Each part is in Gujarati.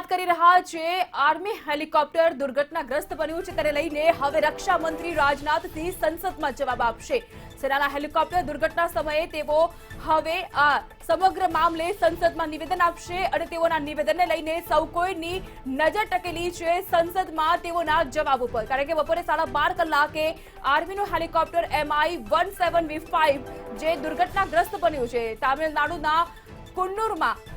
વાત કરી રહ્યા છે આર્મી હેલિકોપ્ટર દુર્ઘટનાગ્રસ્ત બન્યું છે તેને લઈને હવે રક્ષા મંત્રી રાજનાથસિંહ સંસદમાં જવાબ આપશે। સેનાના હેલિકોપ્ટર દુર્ઘટના સમયે તેઓ હવે આ સમગ્ર મામલે સંસદમાં નિવેદન આપશે અને તેઓના નિવેદનને લઈને સૌ કોઈની નજર ટકેલી છે સંસદમાં તેઓના જવાબ ઉપર, કારણ કે બપોરે 12:30 કલાકે આર્મીનું હેલિકોપ્ટર MI-17V5 જે દુર્ઘટનાગ્રસ્ત બન્યું છે તામિલનાડુના કુન્નુરમાં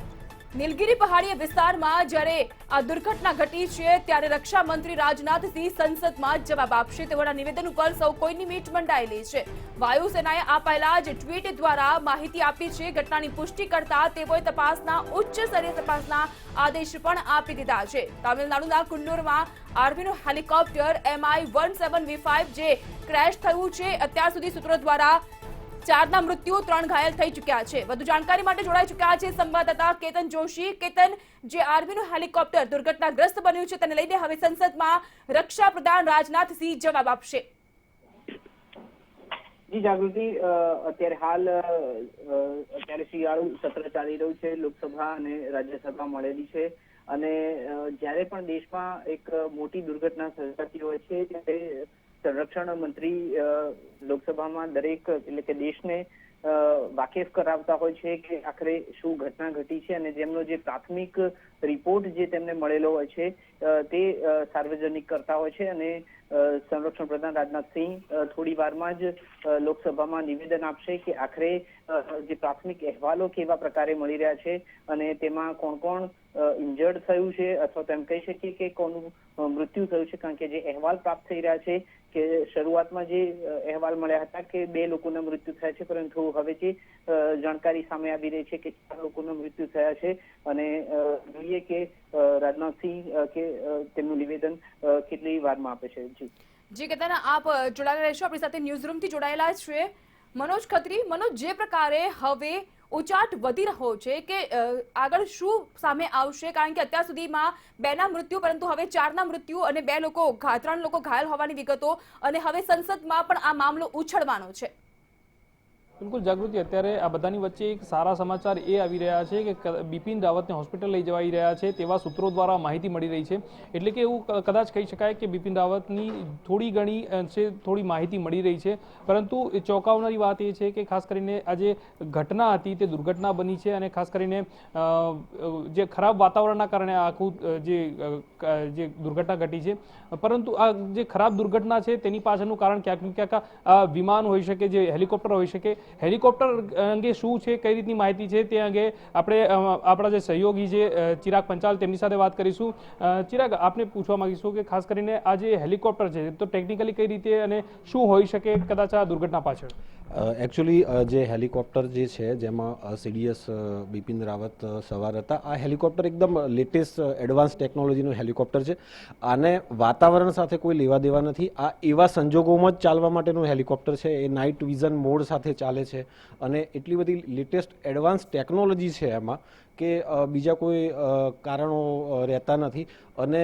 નીલગિરી પહાડી વિસ્તારમાં જ્યારે આ દુર્ઘટના ઘટી છે ત્યારે રક્ષા મંત્રી રાજનાથસિંહ સંસદમાં જવાબ આપશે। તેઓના નિવેદન ઉપર સૌ કોઈની મીટ મંડાયેલી છે। વાયુસેનાએ આ પહેલા જ ટ્વીટ દ્વારા માહિતી આપી છે। ઘટનાની પુષ્ટિ કરતા તેઓએ તપાસના ઉચ્ચ સ્તરીય તપાસના આદેશ પણ આપી દીધા છે। તામિલનાડુના કુન્નુરમાં આર્મીનું હેલિકોપ્ટર MI-17V5 જે ક્રેશ થયું છે અત્યાર સુધી સૂત્રો દ્વારા 4ના મૃત્યુ 3 ઘાયલ થઈ ચૂક્યા છે। વધુ જાણકારી માટે જોડાઈ ચૂક્યા છે સંવાદદાતા કેતન જોશી। કેતન, જે આર્મીનું હેલિકોપ્ટર દુર્ઘટનાગ્રસ્ત બન્યું છે તેને લઈને હવે સંસદમાં રક્ષા પ્રધાન રાજનાથસિંહ જવાબ આપશે। જી જાગૃતિ, અત્યારે શિયાળુ સત્ર ચાલી રહ્યું છે, લોકસભા અને રાજ્યસભા મળેલી છે અને જ્યારે પણ દેશમાં એક મોટી દુર્ઘટના સર્જાતી હોય છે ત્યારે સંરક્ષણ મંત્રી લોકસભામાં દરેક એટલે કે દેશને વાકેફ કરાવતા હોય છે કે આખરે શું ઘટના ઘટી છે અને જેમનો જે પ્રાથમિક રિપોર્ટ જે તેમને મળેલો હોય છે તે સાર્વજનિક કરતા હોય છે અને સંરક્ષણ પ્રધાન રાજનાથસિંહ થોડી વારમાં જ લોકસભામાં નિવેદન આપશે કે આખરે જે પ્રાથમિક અહેવાલો કેવા પ્રકારે મળી રહ્યા છે અને તેમાં કોણ કોણ ઇન્જર્ડ થયું છે અથવા તેમ કહી શકીએ કે કોનું મૃત્યુ થયું છે, કારણ કે જે અહેવાલ પ્રાપ્ત થઈ રહ્યા છે કે શરૂઆતમાં જે અહેવાલ મળ્યા હતા કે 2 લોકોના મૃત્યુ થયા છે, પરંતુ હવે જે જાણકારી સામે આવી રહી છે કે 4 લોકોના મૃત્યુ થયા છે અને જોઈએ કે રાજનાથસિંહ કે તેમનું નિવેદન કેટલી વારમાં આપે છે। જી કેતન, આપ જોડાયેલા રહેશો, આપણી સાથે ન્યૂઝ રૂમથી જોડાયેલા છે મનોજ ખત્રી। મનોજ, જે પ્રકારે હવે ઉચાટ વધી રહ્યો છે કે આગળ શું સામે આવશે, કારણ કે અત્યાર સુધીમાં 2ના મૃત્યુ પરંતુ હવે 4ના મૃત્યુ અને 3 લોકો ઘાયલ હોવાની વિગતો અને હવે સંસદમાં પણ આ મામલો ઉછળવાનો છે। બિલકુલ જાગૃતિ, અત્યારે આ બધાની વચ્ચે એક સારા સમાચાર એ આવી રહ્યા છે કે બિપિન રાવતને હોસ્પિટલ લઈ જવાઈ રહ્યા છે તેવા સૂત્રો દ્વારા માહિતી મળી રહી છે। એટલે કે એવું કદાચ કહી શકાય કે બિપિન રાવતની થોડી માહિતી મળી રહી છે, પરંતુ ચોંકાવનારી વાત એ છે કે ખાસ કરીને આ જે ઘટના હતી તે દુર્ઘટના બની છે અને ખાસ કરીને જે ખરાબ વાતાવરણના કારણે આખું જે દુર્ઘટના ઘટી છે, પરંતુ આ જે ખરાબ દુર્ઘટના છે તેની પાછળનું કારણ ક્યાંક ને ક્યાંક વિમાન હોઈ શકે, જે હેલિકોપ્ટર હોઈ શકે। હેલિકોપ્ટર અંગે શું છે, કઈ રીતની માહિતી છે તે અંગે આપણે આપણા જે સહયોગી છે ચિરાગ પંચાલ તેમની સાથે વાત કરીશું। ચિરાગ, આપને પૂછવા માંગીશું કે ખાસ કરીને આ જે હેલિકોપ્ટર છે તો ટેકનિકલી કઈ રીતે અને શું હોઈ શકે કદાચ આ દુર્ઘટના પાછળ? એકચ્યુઅલી જે હેલિકોપ્ટર જે છે જેમાં CDS બિપિન રાવત સવાર હતા, આ હેલિકોપ્ટર એકદમ લેટેસ્ટ એડવાન્સ ટેકનોલોજીનું હેલિકોપ્ટર છે। આને વાતાવરણ સાથે કોઈ લેવા દેવા નથી। આ એવા સંજોગોમાં જ ચાલવા માટેનું હેલિકોપ્ટર છે, એ નાઇટ વિઝન મોડ સાથે ચાલે છે અને એટલી બધી લેટેસ્ટ એડવાન્સ ટેકનોલોજી છે એમાં કે બીજા કોઈ કારણો રહેતા નથી। અને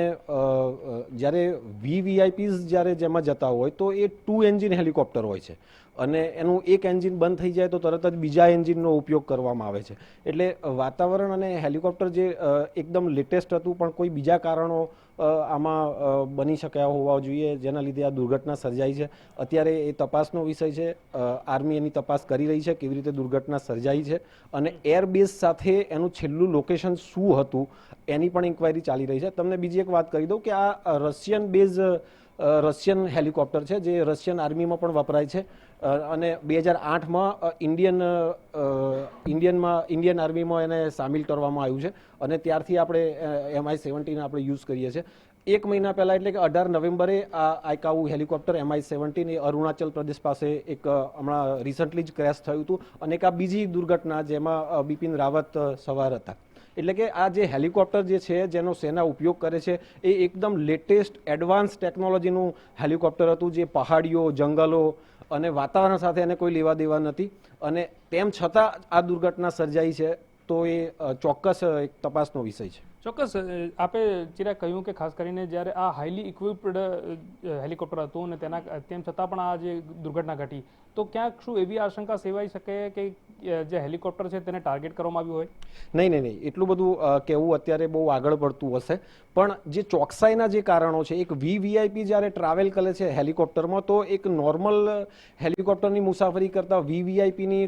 જ્યારે VVIPs જ્યારે જેમાં જતા હોય તો એ 2 એન્જિન હેલિકોપ્ટર હોય છે અને એનું એક એન્જિન બંધ થઈ જાય તો તરત જ બીજા એન્જિનનો ઉપયોગ કરવામાં આવે છે। એટલે વાતાવરણ અને હેલિકોપ્ટર જે એકદમ લેટેસ્ટ હતું પણ કોઈ બીજા કારણો આમાં બની શક્યા હોવા જોઈએ જેના લીધે આ દુર્ઘટના સર્જાઈ છે। અત્યારે એ તપાસનો વિષય છે, આર્મી એની તપાસ કરી રહી છે કેવી રીતે દુર્ઘટના સર્જાઈ છે અને એરબેઝ સાથે એનું છેલ્લું લોકેશન શું હતું એની પણ ઇન્ક્વાયરી ચાલી રહી છે। તમને બીજી એક વાત કરી દઉં કે આ રશિયન હેલિકોપ્ટર છે જે રશિયન આર્મીમાં પણ વપરાય છે અને 2008માં ઇન્ડિયન આર્મીમાં એને સામેલ કરવામાં આવ્યું છે અને ત્યારથી આપણે MI-17 આપણે યુઝ કરીએ છીએ। 1 મહિના પહેલાં એટલે કે 18 નવેમ્બરે આ આઈકાઉ હેલિકોપ્ટર MI-17 એ અરુણાચલ પ્રદેશ પાસે એક હમણાં રિસન્ટલી જ ક્રેશ થયું હતું અને એક આ બીજી દુર્ઘટના જેમાં બિપિન રાવત સવાર હતા। એટલે કે આ જે હેલિકોપ્ટર જે છે જેનો સેના ઉપયોગ કરે છે એ એકદમ લેટેસ્ટ એડવાન્સ ટેકનોલોજીનું હેલિકોપ્ટર હતું જે પહાડીઓ, જંગલો અને વાતાવરણ સાથે એને કોઈ લેવા દેવા નથી અને તેમ છતાં આ દુર્ઘટના સર્જાઈ છે, તો એ ચોક્કસ એક તપાસનો વિષય છે। ચોક્કસ આપે ચિરાગ કહ્યું કે ખાસ કરીને જ્યારે આ હાઈલી ઇક્વિપ્ડ હેલિકોપ્ટર હતું અને તેમ છતાં પણ આ જે દુર્ઘટના ઘટી તો ક્યાંક શું એવી આશંકા સેવાઈ શકે કે જે હેલિકોપ્ટર છે તેને ટાર્ગેટ કરવામાં આવ્યું હોય? નહીં, એટલું બધું કહેવું અત્યારે બહુ આગળ પડતું હશે, પણ જે ચોકસાઈના જે કારણો છે, એક VVIP જ્યારે ટ્રાવેલ કરે છે હેલિકોપ્ટરમાં તો એક નોર્મલ હેલિકોપ્ટરની મુસાફરી કરતાં VVIPની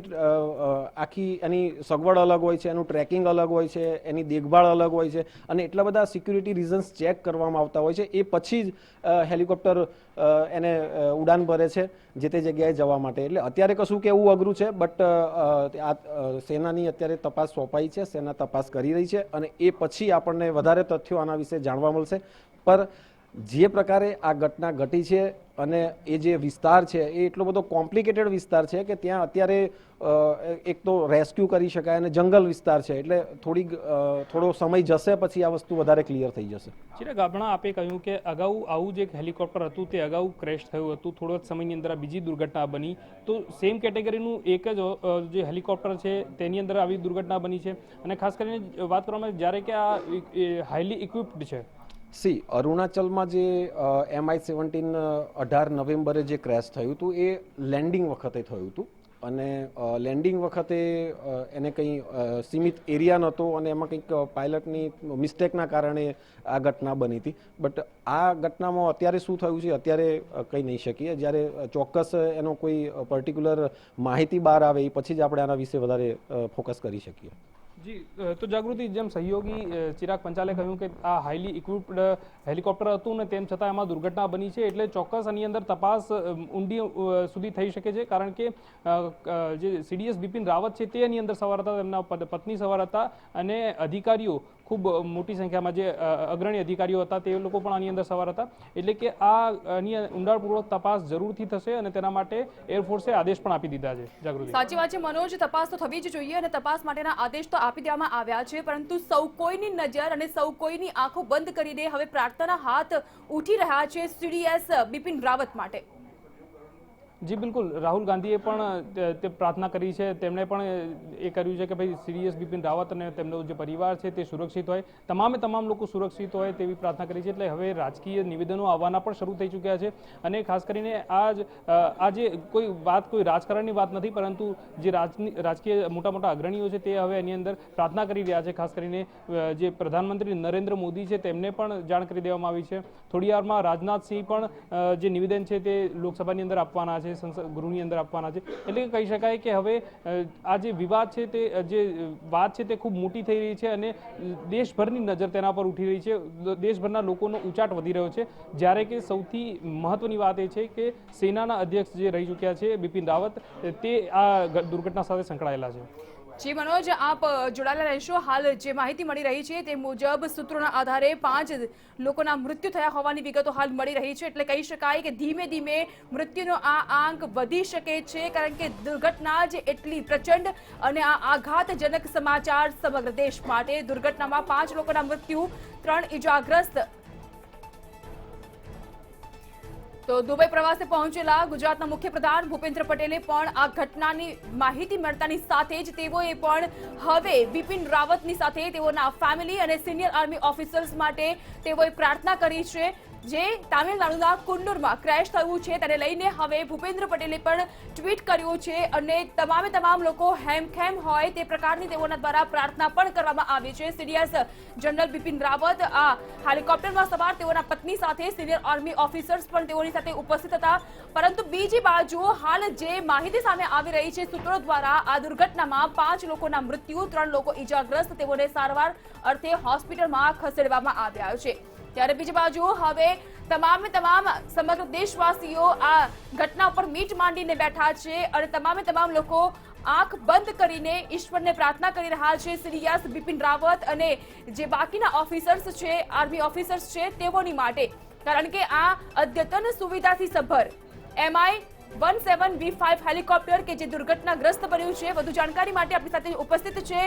આખી એની સગવડ અલગ હોય છે, એનું ટ્રેકિંગ અલગ હોય છે, એની દેખભાળ અલગ હોય છે અને એટલા બધા સિક્યુરિટી રીઝન્સ ચેક કરવામાં આવતા હોય છે. એ પછી જ હેલિકોપ્ટર એને ઉડાન ભરે છે જે તે જગ્યાએ જવા માટે. એટલે અત્યારે કશું કહેવું અઘરું છે, બટ આ સેનાની અત્યારે તપાસ સોંપાઈ છે, સેના તપાસ કરી રહી છે અને એ પછી આપણને વધારે તથ્યો આના વિશે જાણવા મળશે. પર જે પ્રકારે આ ઘટના ઘટી છે અને એ જે વિસ્તાર છે એ એટલો બધો કોમ્પ્લિકેટેડ વિસ્તાર છે કે ત્યાં અત્યારે એક તો રેસ્ક્યુ કરી શકાય અને જંગલ વિસ્તાર છે, એટલે થોડો સમય જશે પછી આ વસ્તુ વધારે ક્લિયર થઈ જશે. ચિરાગ, હમણાં આપે કહ્યું કે અગાઉ આવું જે હેલિકોપ્ટર હતું તે અગાઉ ક્રેશ થયું હતું, થોડો જ સમયની અંદર આ બીજી દુર્ઘટના બની, તો સેમ કેટેગરીનું એક જ જે હેલિકોપ્ટર છે તેની અંદર આવી દુર્ઘટના બની છે અને ખાસ કરીને વાત કરવામાં જ્યારે કે આ હાઈલી ઇક્વિપ્ડ છે. અરુણાચલમાં જે MI-17 18 નવેમ્બરે જે ક્રેશ થયું હતું એ લેન્ડિંગ વખતે થયું હતું અને લેન્ડિંગ વખતે એને કંઈ સીમિત એરિયા નહોતો અને એમાં કંઈક પાયલટની મિસ્ટેકના કારણે આ ઘટના બની હતી. બટ આ ઘટનામાં અત્યારે શું થયું છે અત્યારે કહી નહીં શકીએ. જ્યારે ચોક્કસ એનો કોઈ પર્ટિક્યુલર માહિતી બહાર આવે એ પછી જ આપણે આના વિશે વધારે ફોકસ કરી શકીએ. જી, તો જાગૃતિ, જેમ સહયોગી ચિરાગ પંચાલે કહ્યું કે આ હાઈલી ઇક્વિપ્ડ હેલિકોપ્ટર હતું ને તેમ છતાં એમાં દુર્ઘટના બની છે, એટલે ચોક્કસ આની અંદર તપાસ ઊંડી સુધી થઈ શકે છે, કારણ કે જે CDS બિપિન રાવત છે તે એની અંદર સવાર હતા, તેમના પત્ની સવાર હતા અને અધિકારીઓ ખૂબ મોટી સંખ્યામાં જે અગ્રણી અધિકારીઓ હતા તે લોકો પણ આની અંદર સવાર હતા. એટલે કે આની ઊંડાણપૂર્વક તપાસ જરૂરથી થશે અને તેના માટે એરફોર્સે આદેશ પણ આપી દીધા છે. જાગૃતિ, સાચી વાત છે મનોજ, તપાસ તો થવી જ જોઈએ અને તપાસ માટેના આદેશ તો આપી દેવામાં આવ્યા છે, પરંતુ સૌ કોઈની નજર અને સૌ કોઈની આંખો બંધ કરીને હવે પ્રાર્થનાના હાથ ઉઠી રહ્યા છે CDS બિપિન રાવત માટે. જી બિલકુલ, રાહુલ ગાંધીએ પણ તે પ્રાર્થના કરી છે, તેમણે પણ એ કર્યું છે કે ભાઈ CDS બિપિન રાવત અને તેમનો જે પરિવાર છે તે સુરક્ષિત હોય, તમામ લોકો સુરક્ષિત હોય તેવી પ્રાર્થના કરી છે. એટલે હવે રાજકીય નિવેદનો આવવાના પણ શરૂ થઈ ચૂક્યા છે અને ખાસ કરીને આ જે કોઈ રાજકારણની વાત નથી, પરંતુ જે રાજકીય મોટા અગ્રણીઓ છે તે હવે એની અંદર પ્રાર્થના કરી રહ્યા છે. ખાસ કરીને જે પ્રધાનમંત્રી નરેન્દ્ર મોદી છે તેમને પણ જાણ કરી દેવામાં આવી છે. થોડી વારમાં રાજનાથસિંહ પણ જે નિવેદન છે તે લોકસભાની અંદર આપવાના છે, ગૃહની અંદર આપવાના છે. એટલે કહી શકાય કે હવે આ જે વિવાદ છે તે જે વાત છે તે ખૂબ મોટી થઈ રહી છે અને દેશભરની નજર તેના પર ઉઠી રહી છે, દેશભરના લોકોનો ઉચાટ વધી રહ્યો છે. જ્યારે કે સૌથી મહત્વની વાત એ છે કે સેનાના અધ્યક્ષ જે રહી ચૂક્યા છે બિપિન રાવત, તે આ દુર્ઘટના સાથે સંકળાયેલા છે. જી મનોજ, આપ જોડાયેલા રહેશો. હાલ જે માહિતી મળી રહી છે તે મુજબ સૂત્રોના આધારે 5 લોકોના મૃત્યુ થયા હોવાની વિગતો હાલ મળી રહી છે. એટલે કહી શકાય કે ધીમે ધીમે મૃત્યુનો આ આંક વધી શકે છે, કારણ કે દુર્ઘટના જ એટલી પ્રચંડ અને આ આઘાતજનક સમાચાર સમગ્ર દેશ માટે. દુર્ઘટનામાં 5 લોકોના મૃત્યુ, 3 ઇજાગ્રસ્ત. તો દુબઈ પ્રવાસે પહોંચેલા ગુજરાતના મુખ્યપ્રધાન ભૂપેન્દ્ર પટેલે પણ આ ઘટનાની માહિતી મળતાની સાથે જ તેઓએ પણ હવે બિપિન રાવતની સાથે તેઓના ફેમિલી અને સિનિયર આર્મી ઓફિસર્સ માટે તેઓએ પ્રાર્થના કરી છે. જે તામિલનાડુના કુન્નુરમાં ક્રેશ થયું છે તેને લઈને હવે ભૂપેન્દ્ર પટેલે પણ ટ્વીટ કર્યું છે અને તમામ લોકો હેમખેમ હોય તે પ્રકારની તેઓના દ્વારા પ્રાર્થના પણ કરવામાં આવી છે. CDS જનરલ બિપિન રાવત આ હેલિકોપ્ટરમાં સવાર તેઓના પત્ની સાથે સિનિયર આર્મી ઓફિસર્સ પણ તેઓની સાથે ઉપસ્થિત હતા. પરંતુ બીજી બાજુ હાલ જે માહિતી સામે આવી રહી છે સૂત્રો દ્વારા, આ દુર્ઘટનામાં 5 લોકોના મૃત્યુ, 3 લોકો ઇજાગ્રસ્ત, તેઓને સારવાર અર્થે હોસ્પિટલમાં ખસેડવામાં આવ્યા છે. ત્યારે બીજી બાજુ હવે તમામ સમગ્ર દેશવાસીઓ આ ઘટના ઉપર મીટ માંડીને બેઠા છે અને તમામ લોકો આંખ બંધ કરીને ઈશ્વરને પ્રાર્થના કરી રહ્યા છે CDS બિપિન રાવત અને જે બાકીના ઓફિસર્સ છે, આર્મી ઓફિસર્સ છે તેઓની માટે. કારણ કે આ અદ્યતન સુવિધાથી સભર MI-17V5 હેલિકોપ્ટર કે જે દુર્ઘટનાગ્રસ્ત બન્યું છે. વધુ જાણકારી માટે આપણી સાથે ઉપસ્થિત છે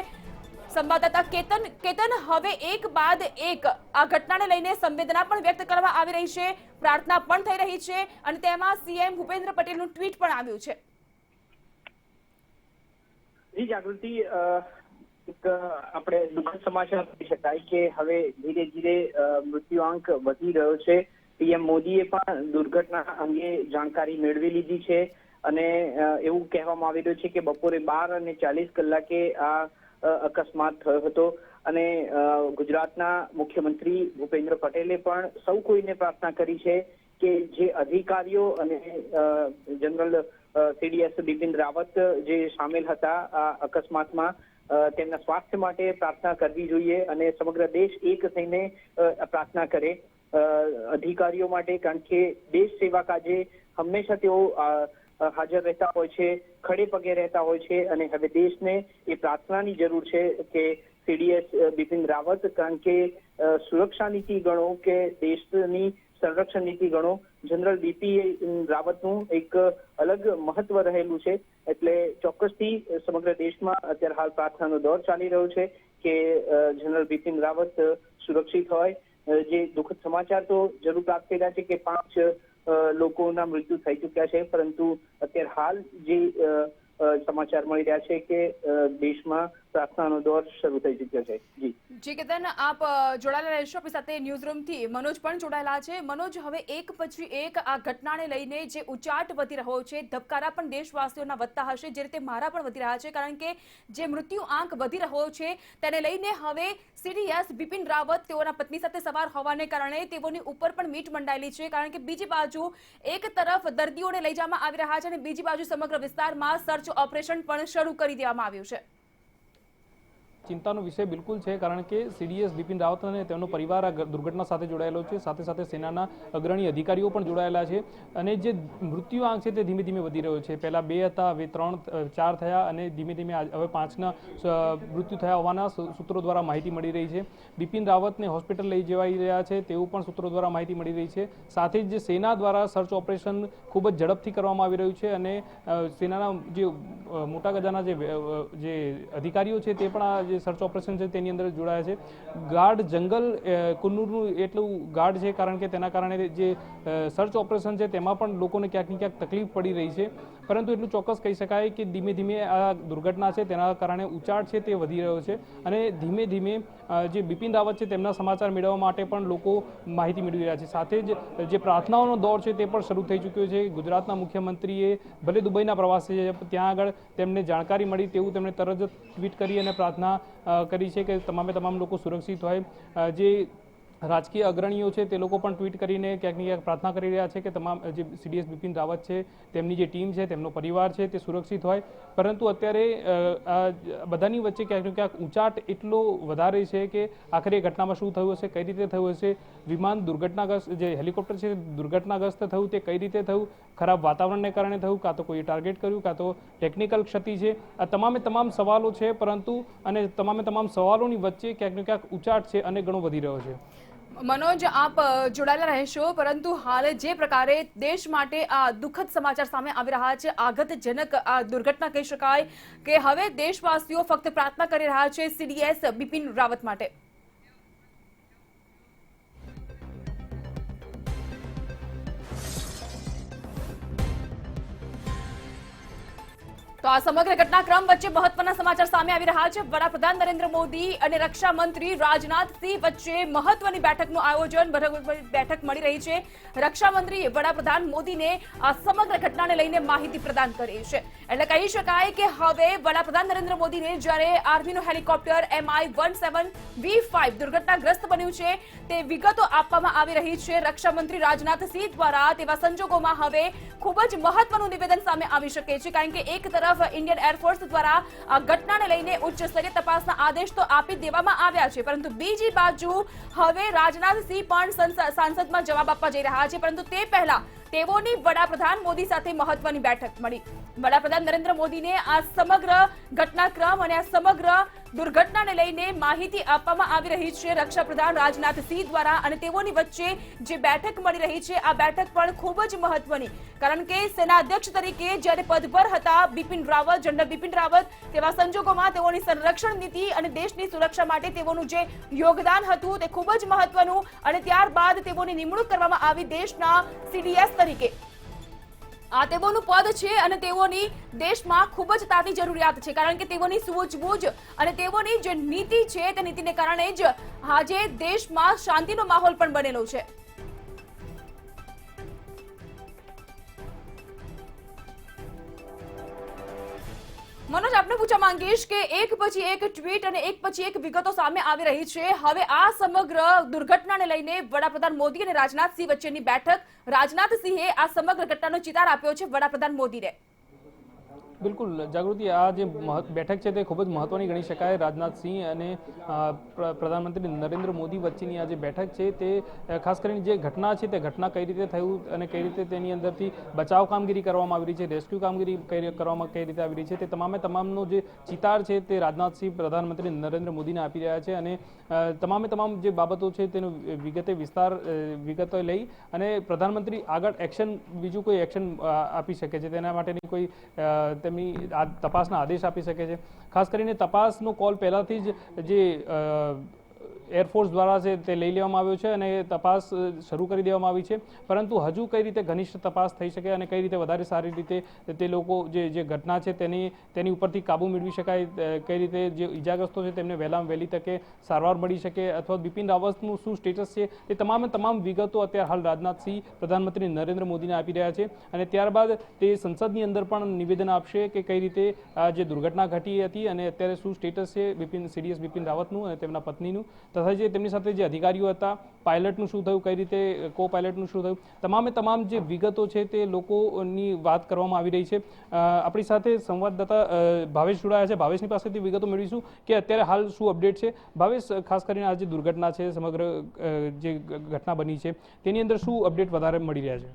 સંવાદદાતા કેતન. હવે એક બાદ એક આ ઘટનાને લઈને સંવેદના પણ વ્યક્ત કરવામાં આવી રહી છે, પ્રાર્થના પણ થઈ રહી છે અને તેમાં CM ભૂપેન્દ્ર પટેલનું ટ્વીટ પણ આવ્યું છે. જી જાગૃતિ, એક આપણે દુઃખદ સમાચાર કહી શકાય કે હવે ધીરે ધીરે મૃત્યુઆંક વધી રહ્યો છે. પીએમ મોદીએ પણ દુર્ઘટના અંગે જાણકારી મેળવી લીધી છે અને એવું કહેવામાં આવી રહ્યું છે કે બપોરે 12:40 આ અકસ્માત થયો હતો અને ગુજરાતના મુખ્યમંત્રી ભૂપેન્દ્ર પટેલે પણ સૌ કોઈને પ્રાર્થના કરી છે કે જે અધિકારીઓ અને જનરલ સીડીએસ બિપિન રાવત જે સામેલ હતા આ અકસ્માતમાં તેમના સ્વાસ્થ્ય માટે પ્રાર્થના કરવી જોઈએ અને સમગ્ર દેશ એક થઈને પ્રાર્થના કરે અધિકારીઓ માટે, કારણ કે દેશ સેવા કાજે હંમેશા તેઓ હાજર રહેતા હોય છે, ખડે પગે રહેતા હોય છે અને હવે દેશને એ પ્રાર્થનાની જરૂર છે કે સીડીએસ બિપિન રાવત, કારણ કે સુરક્ષા નીતિ ગણો કે દેશની સંરક્ષણ નીતિ ગણો, જનરલ બિપિન રાવતનું એક અલગ મહત્વ રહેલું છે. એટલે ચોક્કસથી સમગ્ર દેશમાં અત્યારે હાલ પ્રાર્થનાનો દોર ચાલી રહ્યો છે કે જનરલ બિપિન રાવત સુરક્ષિત હોય. જે દુઃખદ સમાચાર તો જરૂર પ્રાપ્ત થયેલા છે કે 5 લોકોના મૃત્યુ થઈ ચૂક્યા છે, પરંતુ અત્યારે હાલ જે સમાચાર મળી રહ્યા છે કે દેશમાં પ્રાર્થનાનો દોર શરૂ થઈ ચૂક્યો છે. જી કેતન, આપ જોડાયેલા રહેશો આપણી સાથે ન્યૂઝ રૂમથી. મનોજ પણ જોડાયેલા છે. મનોજ, હવે એક પછી એક આ ઘટનાને લઈને જે ઉચાટ વધી રહ્યો છે, ધબકારા પણ દેશવાસીઓના વધતા હશે, જે રીતે મારા પણ વધી રહ્યા છે, કારણ કે જે મૃત્યુ આંક વધી રહ્યો છે તેને લઈને હવે સીડીએસ બિપિન રાવત તેઓના પત્ની સાથે સવાર હોવાને કારણે તેઓની ઉપર પણ મીટ મંડાયેલી છે, કારણ કે બીજી બાજુ એક તરફ દર્દીઓને લઈ જવામાં આવી રહ્યા છે અને બીજી બાજુ સમગ્ર વિસ્તારમાં સર્ચ ઓપરેશન પણ શરૂ કરી દેવામાં આવ્યું છે. ચિંતાનો વિષય બિલકુલ છે, કારણ કે સીડીએસ બિપિન રાવત અને તેમનો પરિવાર આ દુર્ઘટના સાથે જોડાયેલો છે. સાથે સાથે સેનાના અગ્રણી અધિકારીઓ પણ જોડાયેલા છે અને જે મૃત્યુ આંક છે તે ધીમે ધીમે વધી રહ્યો છે. પહેલા 2 હતા, હવે 3, 4 થયા અને ધીમે ધીમે હવે 5ના મૃત્યુ થયા હોવાના સૂત્રો દ્વારા માહિતી મળી રહી છે. બિપિન રાવતને હોસ્પિટલ લઈ જવાઈ રહ્યા છે તેવું પણ સૂત્રો દ્વારા માહિતી મળી રહી છે. સાથે જ જે સેના દ્વારા સર્ચ ઓપરેશન ખૂબ જ ઝડપથી કરવામાં આવી રહ્યું છે અને સેનાના જે મોટા ગજાના જે અધિકારીઓ છે તે પણ આ જે સર્ચ ઓપરેશન છે તેની અંદર જોડાયા છે. ગાઢ જંગલ કુન્નૂરનું એટલું ગાઢ છે, કારણ કે તેના કારણે જે સર્ચ ઓપરેશન છે તેમાં પણ લોકોને ક્યાંક ને ક્યાંક તકલીફ પડી રહી છે. પરંતુ એટલું ચોક્કસ કહી શકાય કે ધીમે ધીમે આ દુર્ઘટના છે તેના કારણે ઉચાટ છે તે વધી રહ્યો છે અને ધીમે ધીમે જે બિપિન રાવત છે તેમના સમાચાર મેળવવા માટે પણ લોકો માહિતી મેળવી રહ્યા છે. સાથે જ જે પ્રાર્થનાઓનો દોર છે તે પણ શરૂ થઈ ચૂક્યો છે. ગુજરાતના મુખ્યમંત્રીએ ભલે દુબઈના પ્રવાસે છે, ત્યાં આગળ તેમને જાણકારી મળી તેવું તેમણે તરત જ ટ્વીટ કરી અને પ્રાર્થના કરી છે કે તમામ લોકો સુરક્ષિત હોય. જે રાજકીય અગ્રણીઓ છે તે લોકો પણ ટ્વીટ કરીને ક્યાંક ને ક્યાંક પ્રાર્થના કરી રહ્યા છે કે તમામ જે સીડીએસ બિપિન રાવત છે તેમની જે ટીમ છે તેમનો પરિવાર છે તે સુરક્ષિત હોય. પરંતુ અત્યારે બધાની વચ્ચે ક્યાંક ને ક્યાંક ઉચાટ એટલો વધારે છે કે આખરે ઘટનામાં શું થયું હશે, કઈ રીતે થયું હશે, વિમાન દુર્ઘટનાગ્રસ્ત જે હેલિકોપ્ટર છે દુર્ઘટનાગ્રસ્ત થયું તે કઈ રીતે થયું, ખરાબ વાતાવરણને કારણે થયું, કાં તો કોઈ ટાર્ગેટ કર્યું, કાં તો ટેકનિકલ ક્ષતિ છે. આ તમામ સવાલો છે, પરંતુ અને તમામ સવાલોની વચ્ચે ક્યાંક ને ક્યાંક ઉચાટ છે અને ઘણો વધી રહ્યો છે. મનોજ, આપ જોડાયેલા રહેશો, પરંતુ હાલ જે પ્રકારે દેશ માટે આ દુઃખદ સમાચાર સામે આવી રહ્યા છે, આઘાતજનક આ દુર્ઘટના કહી શકાય કે હવે દેશવાસીઓ ફક્ત પ્રાર્થના કરી રહ્યા છે સીડીએસ બિપિન રાવત માટે. તો આ સમગ્ર ઘટનાક્રમ વચ્ચે મહત્વના સમાચાર સામે આવી રહ્યા છે. વડાપ્રધાન નરેન્દ્ર મોદી અને રક્ષા મંત્રી રાજનાથસિંહ વચ્ચે મહત્વની બેઠકનું આયોજન, બેઠક મળી રહી છે. રક્ષા મંત્રીએ વડાપ્રધાન મોદીને આ સમગ્ર ઘટનાને લઈને માહિતી પ્રદાન કરી છે. એટલે કહી શકાય કે હવે વડાપ્રધાન નરેન્દ્ર મોદીને જ્યારે આર્મીનું હેલિકોપ્ટર MI-17V5 દુર્ઘટનાગ્રસ્ત બન્યું છે તે વિગતો આપવામાં આવી રહી છે રક્ષા મંત્રી રાજનાથસિંહ દ્વારા. તેવા સંજોગોમાં હવે ખૂબ જ મહત્વનું નિવેદન સામે આવી શકે છે, કારણ કે એક તરફ ઇન્ડિયન એરફોર્સ દ્વારા આ ઘટનાને લઈને ઉચ્ચ સ્તરીય તપાસના આદેશ તો આપી દેવામાં આવ્યા છે, પરંતુ બીજી બાજુ હવે રાજનાથસિંહ પણ સંસદમાં જવાબ આપવા જઈ રહ્યા છે. પરંતુ તે પહેલા તેઓની વડાપ્રધાન મોદી સાથે મહત્વની બેઠક મળી. વડાપ્રધાન નરેન્દ્ર મોદીને આ સમગ્ર ઘટનાક્રમ અને આ સમગ્ર દુર્ઘટનાને લઈને માહિતી આપવામાં આવી રહી છે રક્ષાપ્રધાન રાજનાથસિંહ દ્વારા, અને તેઓની વચ્ચે જે બેઠક મળી રહી છે આ બેઠક પણ ખૂબ જ મહત્વની, કારણ કે સેના અધ્યક્ષ તરીકે જ્યારે પદભર હતા બિપિન રાવત, જનરલ બિપિન રાવત, તેવા સંજોગોમાં તેઓની સંરક્ષણ નીતિ અને દેશની સુરક્ષા માટે તેઓનું જે યોગદાન હતું તે ખૂબ જ મહત્વનું, અને ત્યારબાદ તેઓની નિમણૂક કરવામાં આવી દેશના સીડીએસ તરીકે. આ તેઓનું પદ છે અને તેઓની દેશમાં ખૂબ જ તાતી જરૂરિયાત છે, કારણ કે તેઓની સૂઝબૂઝ અને તેઓની જે નીતિ છે તે નીતિને કારણે જ આજે દેશમાં શાંતિનો માહોલ પણ બનેલો છે. મનોજ, આપને પૂછવા માંગીશ કે એક પછી એક ટ્વીટ અને એક પછી એક વિગતો સામે આવી રહી છે. હવે આ સમગ્ર દુર્ઘટનાને લઈને વડાપ્રધાન મોદી અને રાજનાથસિંહ વચ્ચેની બેઠક, રાજનાથસિંહે આ સમગ્ર ઘટનાનો ચિતાર આપ્યો છે વડાપ્રધાન મોદીને. બિલકુલ જાગૃતિ, આ જે બેઠક છે તે ખૂબ જ મહત્વની ગણી શકાય. રાજનાથસિંહ અને પ્રધાનમંત્રી નરેન્દ્ર મોદી વચ્ચેની આ જે બેઠક છે તે ખાસ કરીને જે ઘટના છે તે ઘટના કઈ રીતે થયું અને કઈ રીતે તેની અંદરથી બચાવ કામગીરી કરવામાં આવી રહી છે, રેસ્ક્યુ કામગીરી કરવામાં કઈ રીતે આવી રહી છે, તે તમામનો જે ચિતાર છે તે રાજનાથસિંહ પ્રધાનમંત્રી નરેન્દ્ર મોદીને આપી રહ્યા છે. અને તમામ જે બાબતો છે તેનું વિગતો લઈ અને પ્રધાનમંત્રી આગળ એક્શન, બીજું કોઈ એક્શન આપી શકે છે, તેના માટેની કોઈ તેમની તપાસના આદેશ આપી શકે છે. ખાસ કરીને તપાસનો કોલ પહેલાથી જ જે એરફોર્સ દ્વારા છે તે લઈ લેવામાં આવ્યો છે અને તપાસ શરૂ કરી દેવામાં આવી છે. પરંતુ હજુ કઈ રીતે ઘનિષ્ઠ તપાસ થઈ શકે અને કઈ રીતે વધારે સારી રીતે તે લોકો જે ઘટના છે તેની ઉપરથી કાબુ મેળવી શકાય, કઈ રીતે જે ઇજાગ્રસ્તો છે તેમને વહેલામાં વહેલી તકે સારવાર મળી શકે, અથવા બિપિન રાવતનું શું સ્ટેટસ છે, તે તમામ વિગતો અત્યારે હાલ રાજનાથસિંહ પ્રધાનમંત્રી નરેન્દ્ર મોદીને આપી રહ્યા છે. અને ત્યારબાદ તે સંસદની અંદર પણ નિવેદન આપશે કે કઈ રીતે આ જે દુર્ઘટના ઘટી હતી અને અત્યારે શું સ્ટેટસ છે સીડીએસ બિપિન રાવતનું અને તેમના પત્નીનું, તથા જે તેમની સાથે જે અધિકારીઓ હતા, પાયલટનું શું થયું, કઈ રીતે કો પાયલટનું શું થયું, તમામ જે વિગતો છે તે લોકોની વાત કરવામાં આવી રહી છે. આપણી સાથે સંવાદદાતા ભાવેશ જોડાયા છે. ભાવેશની પાસેથી વિગતો મેળવીશું કે અત્યારે હાલ શું અપડેટ છે. ભાવેશ, ખાસ કરીને આ જે દુર્ઘટના છે, સમગ્ર જે ઘટના બની છે તેની અંદર શું અપડેટ વધારે મળી રહ્યા છે?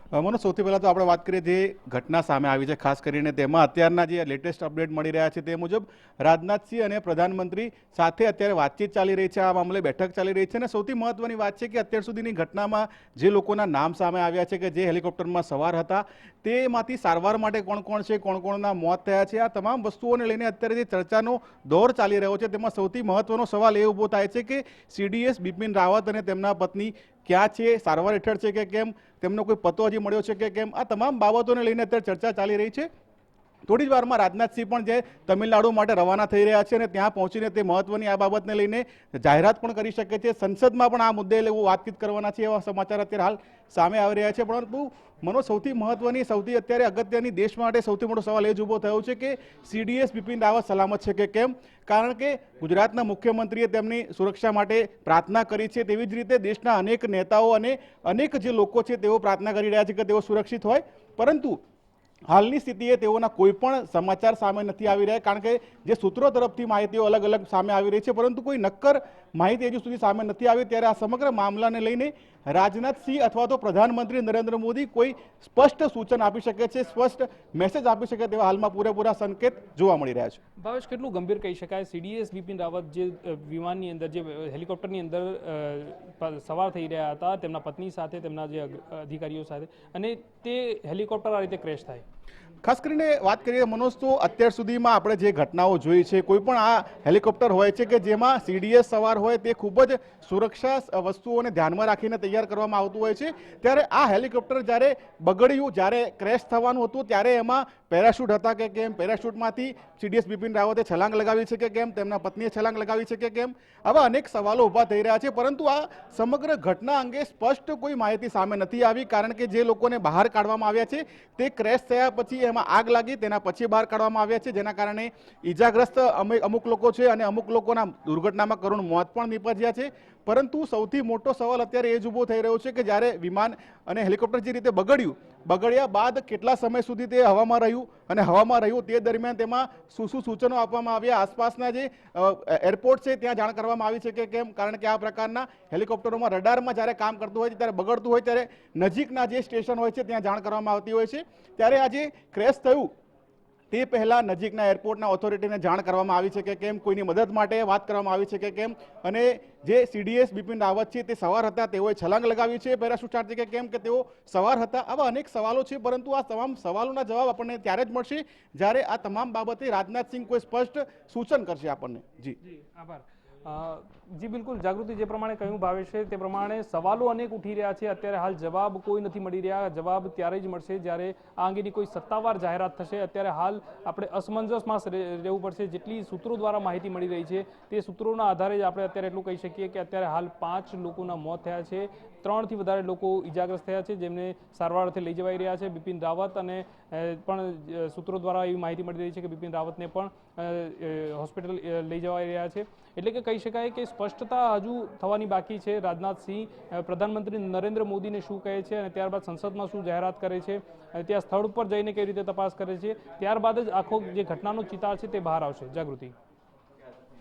મને સૌથી પહેલાં તો આપણે વાત કરીએ જે ઘટના સામે આવી છે, ખાસ કરીને તેમાં અત્યારના જે લેટેસ્ટ અપડેટ મળી રહ્યા છે તે મુજબ રાજનાથસિંહ અને પ્રધાનમંત્રી સાથે અત્યારે વાતચીત ચાલી રહી છે, આ મામલે બેઠક ચાલી રહી છે. અને સૌથી મહત્વની વાત છે કે અત્યાર સુધીની ઘટનામાં જે લોકોના નામ સામે આવ્યા છે કે જે હેલિકોપ્ટરમાં સવાર હતા, તેમાંથી સારવાર માટે કોણ કોણ છે, કોણના મોત થયા છે, આ તમામ વસ્તુઓને લઈને અત્યારે જે ચર્ચાનો દોર ચાલી રહ્યો છે તેમાં સૌથી મહત્વનો સવાલ એ ઊભો થાય છે કે સીડીએસ બિપિન રાવત અને તેમના પત્ની ક્યાં છે, સારવાર હેઠળ છે કે કેમ, તેમનો કોઈ પતો હજી મળ્યો છે કે કેમ, આ તમામ બાબતોને લઈને અત્યારે ચર્ચા ચાલી રહી છે. થોડી જ વારમાં રાજનાથસિંહ પણ જે તમિલનાડુ માટે રવાના થઈ રહ્યા છે અને ત્યાં પહોંચીને તે મહત્વની આ બાબતને લઈને જાહેરાત પણ કરી શકે છે. સંસદમાં પણ આ મુદ્દે વાતચીત કરવાના છે એવા સમાચાર અત્યારે હાલ સામે આવી રહ્યા છે. પરંતુ મનો સૌથી મહત્વની, સૌથી અત્યારે અગત્યની દેશ માટે સૌથી મોટો સવાલ એ જ ઊભો થયો છે કે સીડીએસ બિપિન રાવત સલામત છે કે કેમ. કારણ કે ગુજરાતના મુખ્યમંત્રીએ તેમની સુરક્ષા માટે પ્રાર્થના કરી છે, તેવી જ રીતે દેશના અનેક નેતાઓ અને અનેક જે લોકો છે તેઓ પ્રાર્થના કરી રહ્યા છે કે તેઓ સુરક્ષિત હોય. પરંતુ હાલની સ્થિતિએ તેઓના કોઈ પણ સમાચાર સામે નથી આવી રહ્યા, કારણ કે જે સૂત્રો તરફથી માહિતીઓ અલગ અલગ સામે આવી રહી છે, પરંતુ કોઈ નક્કર માહિતી હજુ સુધી સામે નથી આવી. ત્યારે આ સમગ્ર મામલાને લઈને રાજનાથસિંહ અથવા તો પ્રધાનમંત્રી નરેન્દ્ર મોદી કોઈ સ્પષ્ટ સૂચન આપી શકે છે, સ્પષ્ટ મેસેજ આપી શકે તેવા હાલમાં પૂરેપૂરા સંકેત જોવા મળી રહ્યા છે. ભાવેશ, કેટલું ગંભીર કહી શકાય સીડીએસ બિપિન રાવત જે વિમાનની અંદર, જે હેલિકોપ્ટરની અંદર સવાર થઈ રહ્યા હતા તેમના પત્ની સાથે, તેમના જે અધિકારીઓ સાથે, અને તે હેલિકોપ્ટર આ રીતે ક્રેશ થાય? ખાસ કરીને વાત કરીએ મનોજ, તો અત્યાર સુધીમાં આપણે જે ઘટનાઓ જોઈ છે, કોઈ પણ આ હેલિકોપ્ટર હોય છે કે જેમાં સીડીએસ સવાર હોય તે ખૂબ જ સુરક્ષા વસ્તુઓને ધ્યાનમાં રાખીને તૈયાર કરવામાં આવતું હોય છે. ત્યારે આ હેલિકોપ્ટર જ્યારે બગડ્યું, જ્યારે ક્રેશ થવાનું હતું, ત્યારે એમાં પેરાશૂટ હતા કે કેમ, પેરાશૂટમાંથી સીડીએસ બિપિન રાવતે છલાંગ લગાવી છે કે કેમ, તેમના પત્નીએ છલાંગ લગાવી છે કે કેમ, આવા અનેક સવાલો ઊભા થઈ રહ્યા છે. પરંતુ આ સમગ્ર ઘટના અંગે સ્પષ્ટ કોઈ માહિતી સામે નથી આવી, કારણ કે જે લોકોને બહાર કાઢવામાં આવ્યા છે તે ક્રેશ થયા પછી એમાં આગ લાગી તેના પછી બહાર કાઢવામાં આવ્યા છે, જેના કારણે ઈજાગ્રસ્ત અમુક લોકો છે અને અમુક લોકોના દુર્ઘટનામાં કરુણ મોત પણ નીપજ્યા છે. પરંતુ સૌથી મોટો સવાલ અત્યારે એ જ ઊભો થઈ રહ્યો છે કે જ્યારે વિમાન અને હેલિકોપ્ટર જે રીતે બગડ્યા બાદ કેટલા સમય સુધી તે હવામાં રહ્યું, અને હવામાં રહ્યું તે દરમિયાન તેમાં શું સૂચનો આપવામાં આવ્યા, આસપાસના જે એરપોર્ટ છે ત્યાં જાણ કરવામાં આવી છે કે કેમ. કારણ કે આ પ્રકારના હેલિકોપ્ટરોમાં રડારમાં જ્યારે કામ કરતું હોય છે, ત્યારે બગડતું હોય ત્યારે નજીકના જે સ્ટેશન હોય છે ત્યાં જાણ કરવામાં આવતી હોય છે. ત્યારે આ જે ક્રેશ થયું તે પહેલાં નજીકના એરપોર્ટના ઓથોરિટીને જાણ કરવામાં આવી છે કે કેમ, કોઈની મદદ માટે વાત કરવામાં આવી છે કે કેમ, અને જે સીડીએસ બિપિન રાવત છે તે સવાર હતા, તેઓએ છલાંગ લગાવી છે પેરાશૂટ ચાર્જથી કે કેમ, કે તેઓ સવાર હતા. આવા અનેક સવાલો છે, પરંતુ આ તમામ સવાલોના જવાબ આપણને ત્યારે જ મળશે જ્યારે આ તમામ બાબતે રાજનાથસિંહ કોઈ સ્પષ્ટ સૂચન કરશે આપણને. જી આભાર. જી બિલકુલ, જાગૃતિ જે પ્રમાણે કહ્યું ભાવેશે તે પ્રમાણે સવાલો અનેક ઉઠી રહ્યા છે. અત્યારે હાલ જવાબ કોઈ નથી મળી રહ્યા. જવાબ ત્યારે જ મળશે જ્યારે આ અંગેની કોઈ સત્તાવાર જાહેરાત થશે. અત્યારે હાલ આપણે અસમંજસમાં રહેવું પડશે. જેટલી સૂત્રો દ્વારા માહિતી મળી રહી છે તે સૂત્રોના આધારે જ આપણે અત્યારે એટલું કહી શકીએ કે અત્યારે હાલ 5 લોકોના મોત થયા છે, 3 થી વધારે લોકો ઇજાગ્રસ્ત થયા છે, જેમને સારવાર અર્થે લઈ જવાઈ રહ્યા છે. બિપિન રાવત અને પણ સૂત્રો દ્વારા એવી માહિતી મળી રહી છે કે બિપિન રાવતને પણ હોસ્પિટલ લઈ જવાઈ રહ્યા છે. એટલે કે કહી શકાય કે સ્પષ્ટતા હજુ થવાની બાકી છે. રાજનાથસિંહ પ્રધાનમંત્રી નરેન્દ્ર મોદીને શું કહે છે અને ત્યારબાદ સંસદમાં શું જાહેરાત કરે છે, ત્યાં સ્થળ ઉપર જઈને કેવી રીતે તપાસ કરે છે, ત્યારબાદ જ આખો જે ઘટનાનો ચિતાર છે તે બહાર આવશે. જાગૃતિ,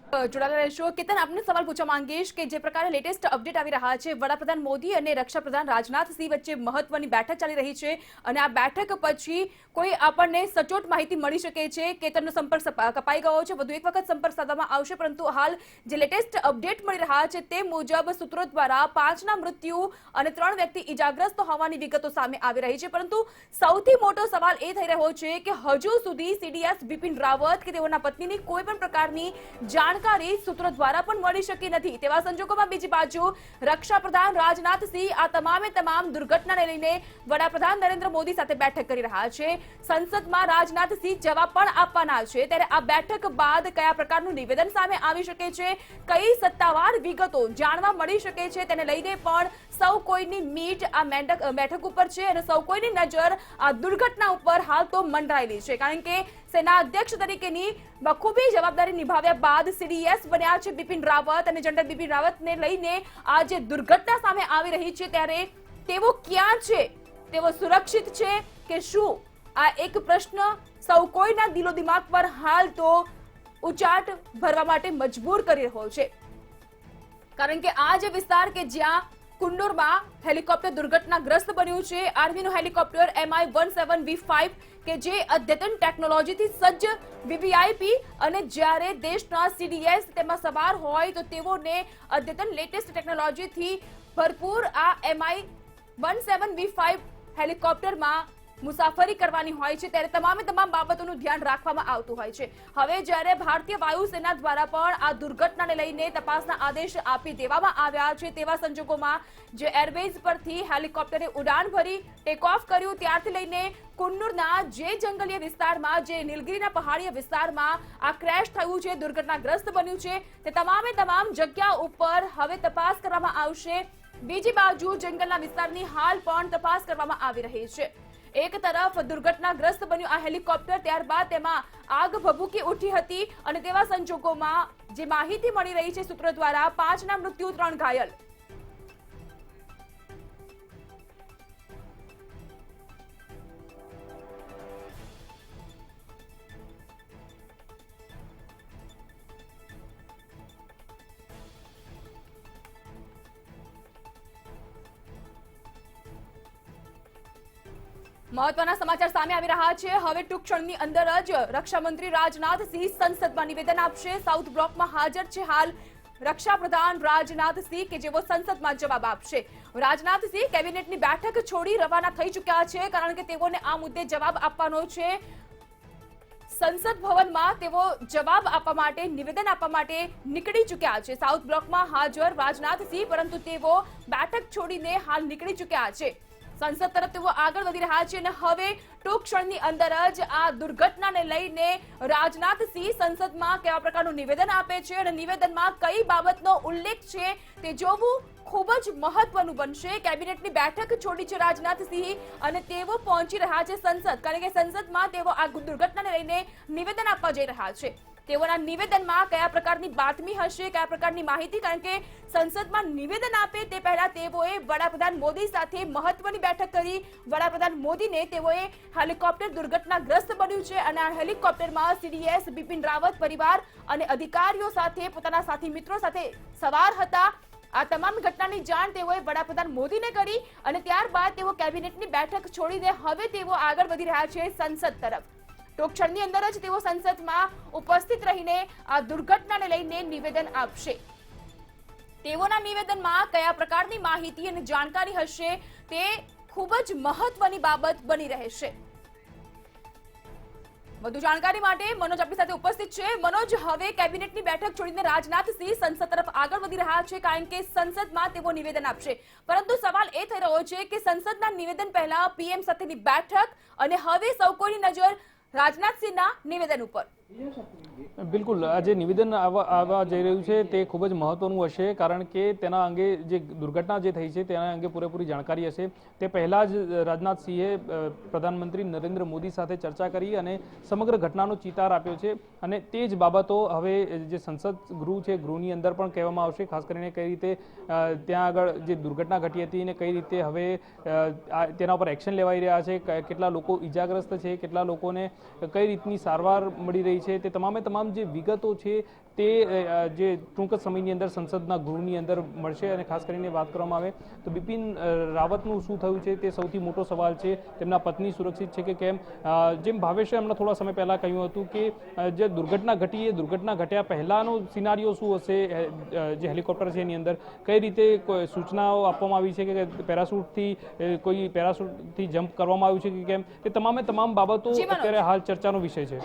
જોડાયેલા રહેશો. કેતન, આપને સવાલ પૂછવા માંગીશ કે જે પ્રકારે લેટેસ્ટ અપડેટ આવી રહ્યા છે, વડાપ્રધાન મોદી અને રક્ષાપ્રધાન રાજનાથસિંહ વચ્ચે મહત્વની બેઠક ચાલી રહી છે અને આ બેઠક પછી કોઈ આપણને સચોટ માહિતી મળી શકે છે. કેતનનો સંપર્ક કપાઈ ગયો છે, વધુ એક વખત સંપર્ક સાધવામાં આવશે, પરંતુ હાલ જે લેટેસ્ટ અપડેટ મળી રહ્યા છે તે મુજબ સૂત્રો દ્વારા 5ના મૃત્યુ અને 3 વ્યક્તિ ઇજાગ્રસ્ત હોવાની વિગતો સામે આવી રહી છે. પરંતુ સૌથી મોટો સવાલ એ થઈ રહ્યો છે કે હજુ સુધી સીડીએસ બિપિન રાવત કે તેઓના પત્નીની કોઈ પણ પ્રકારની જાણકારી સૂત્રો દ્વારા પણ મળી શકી નથી. તેવા સંજોગોમાં બીજી બાજુ રક્ષાપ્રધાન રાજનાથસિંહ આ તમામ દુર્ઘટનાને લઈને વડાપ્રધાન નરેન્દ્ર મોદી સાથે બેઠક કરી રહ્યા છે. સંસદમાં રાજનાથસિંહ જવાબ પણ આપવાના છે. ત્યારે આ બેઠક બાદ કયા પ્રકારનું નિવેદન સામે આવી શકે છે, કઈ સત્તાવાર વિગતો જાણવા મળી શકે છે, તેને લઈને પણ સૌ કોઈની મીટ આ બેઠક ઉપર છે અને સૌ કોઈની નજર આ દુર્ઘટના ઉપર હાલ તો મંડરાયેલી છે. કારણ કે સેના અધ્યક્ષ તરીકેની બખૂબી જવાબદારી નિભાવ્યા બાદ સીડીએસ બન્યા છે બિપિન રાવત અને જનરલ બિપિન રાવતને લઈને આ જે દુર્ઘટના સામે આવી રહી છે ત્યારે તેઓ ક્યાં છે, તેઓ સુરક્ષિત છે કે શું, આ એક પ્રશ્ન સૌ કોઈના દિલો દિમાગ પર હાલ તો ઉચાટ ભરવા માટે મજબૂર કરી રહ્યો છે. કારણ કે આ જે વિસ્તાર કે જ્યાં કુન્નુરમાં હેલિકોપ્ટર દુર્ઘટનાગ્રસ્ત બન્યું છે, આર્મીનું હેલિકોપ્ટર MI-17V5 કે જે અદ્યતન ટેકનોલોજીથી સજ્જ વીવીઆઈપી અને જ્યારે દેશના સીડીએસ તેમાં સવાર હોય તો તેઓને અદ્યતન લેટેસ્ટ ટેકનોલોજીથી ભરપૂર આ MI-17V5 હેલિકોપ્ટરમાં મુસાફરી કરવાની હોય છે ત્યારે તમામ બાબતોનું ધ્યાન રાખવામાં આવતું હોય છે. હવે જ્યારે ભારતીય વાયુસેના દ્વારા પણ આ દુર્ઘટનાને લઈને તપાસના આદેશ આપી દેવામાં આવ્યા છે તેવા સંજોગોમાં જે એરબેઝ પરથી હેલિકોપ્ટરે ઉડાન ભરી ટેક ઓફ કર્યું ત્યારથી લઈને કુન્નુરના જે જંગલીય વિસ્તારમાં, જે નીલગિરીના પહાડીય વિસ્તારમાં આ ક્રેશ થયું છે, દુર્ઘટનાગ્રસ્ત બન્યું છે, તે તમામ જગ્યા ઉપર હવે તપાસ કરવામાં આવશે. બીજી બાજુ જંગલના વિસ્તારની હાલ પણ તપાસ કરવામાં આવી રહી છે. એક તરફ દુર્ઘટનાગ્રસ્ત બન્યું આ હેલિકોપ્ટર, ત્યારબાદ તેમાં આગ ભભૂકી ઉઠી હતી અને તેવા સંજોગોમાં જે માહિતી મળી રહી છે સૂત્રો દ્વારા 5ના મૃત્યુ 3 ઘાયલ. મહત્વના સમાચાર સામે આવી રહ્યા છે. હવે ટૂંક ક્ષણની અંદર જ રક્ષામંત્રી રાજનાથસિંહ સંસદમાં નિવેદન આપશે. સાઉથ બ્લોકમાં હાજર છે હાલ રક્ષાપ્રધાન રાજનાથસિંહ કે જેઓ સંસદમાં જવાબ આપશે. રાજનાથસિંહ કેબિનેટની બેઠક છોડી રવાના થઈ ચૂક્યા છે કારણ કે તેઓને આ મુદ્દે જવાબ આપવાનો છે. સંસદ ભવનમાં તેઓ જવાબ આપવા માટે, નિવેદન આપવા માટે નીકળી ચૂક્યા છે. સાઉથ બ્લોકમાં હાજર રાજનાથસિંહ, પરંતુ તેઓ બેઠક છોડીને હાલ નીકળી ચૂક્યા છે. સંસદ તરફ તેઓ આગળ વધી રહ્યા છે અને હવે ટૂંક ક્ષણની અંદર જ આ દુર્ઘટનાને લઈને રાજનાથસિંહ સંસદમાં કેવા પ્રકારનું નિવેદન આપે છે અને નિવેદનમાં કઈ બાબતનો ઉલ્લેખ છે તે જોવું ખૂબ જ મહત્વનું બનશે. કેબિનેટની બેઠક છોડી છે રાજનાથસિંહ અને તેઓ પહોંચી રહ્યા છે સંસદ, કારણ કે સંસદમાં તેઓ આ દુર્ઘટનાને લઈને નિવેદન આપવા જઈ રહ્યા છે. તેઓના નિવેદનમાં કયા પ્રકારની બાતમી હશે, કયા પ્રકારની માહિતી, કારણ કે સંસદમાં નિવેદન આપે તે પહેલા તેઓએ વડાપ્રધાન મોદી સાથે મહત્વની બેઠક કરી. વડાપ્રધાન મોદીને તેઓએ હેલિકોપ્ટર દુર્ઘટનાગ્રસ્ત બન્યું છે અને આ હેલિકોપ્ટરમાં સીડીએસ બિપિન રાવત પરિવાર અને અધિકારીઓ સાથે, પોતાના સાથી મિત્રો સાથે સવાર હતા. આ તમામ ઘટનાની જાણ તેઓએ વડાપ્રધાન મોદીને કરી અને ત્યારબાદ તેઓ કેબિનેટની બેઠક છોડીને હવે તેઓ આગળ વધી રહ્યા છે સંસદ તરફ. ટૂંક ક્ષણની અંદર જ તેઓ સંસદમાં ઉપસ્થિત રહીને આ દુર્ઘટનાને લઈને નિવેદન આપશે. તેઓના નિવેદનમાં કયા પ્રકારની માહિતી અને જાણકારી હશે તે ખૂબ જ મહત્વની બાબત બની રહેશે. વધુ જાણકારી માટે મનોજ આપણી સાથે ઉપસ્થિત છે. મનોજ, હવે કેબિનેટની બેઠક છોડીને રાજનાથસિંહ સંસદ તરફ આગળ વધી રહ્યા છે, કારણ કે સંસદમાં તેઓ નિવેદન આપશે. પરંતુ સવાલ એ થઈ રહ્યો છે કે સંસદના નિવેદન પહેલા પીએમ સાથેની બેઠક અને હવે સૌ કોઈની નજર રાજનાથસિંહના નિવેદન ઉપર. બિલકુલ, આ જે નિવેદન આવવા જઈ રહ્યું છે તે ખૂબ જ મહત્વનું હશે, કારણ કે તેના અંગે જે દુર્ઘટના જે થઈ છે તેના અંગે પૂરેપૂરી જાણકારી હશે. તે પહેલા જ રાજનાથસિંહે પ્રધાનમંત્રી નરેન્દ્ર મોદી સાથે ચર્ચા કરી અને સમગ્ર ઘટનાનો ચિતાર આપ્યો છે, અને તે જ બાબતો હવે જે સંસદ ગૃહ છે ગૃહની અંદર પણ કહેવામાં આવશે. ખાસ કરીને કઈ રીતે ત્યાં આગળ જે દુર્ઘટના ઘટી હતી અને કઈ રીતે હવે તેના ઉપર એક્શન લેવાઈ રહ્યા છે, કેટલા લોકો ઈજાગ્રસ્ત છે, કેટલા લોકોને કઈ રીતની સારવાર મળી રહી છે, તે તમામે તમામ જે વિગતો છે તે જે ટૂંક જ સમયની અંદર સંસદના ગૃહની અંદર મળશે. અને ખાસ કરીને વાત કરવામાં આવે તો બિપિન રાવતનું શું થયું છે તે સૌથી મોટો સવાલ છે. તેમના પત્ની સુરક્ષિત છે કે કેમ? જેમ ભાવેશે હમણાં થોડા સમય પહેલા કહ્યું હતું કે જે દુર્ઘટના ઘટી એ દુર્ઘટના ઘટ્યા પહેલાનો સિનારીઓ શું હશે, જે હેલિકોપ્ટર છે એની અંદર કઈ રીતે કોઈ સૂચનાઓ આપવામાં આવી છે કે પેરાશૂટથી જમ્પ કરવામાં આવ્યું છે કે કેમ, તે તમામે તમામ બાબતો અત્યારે હાલ ચર્ચાનો વિષય છે.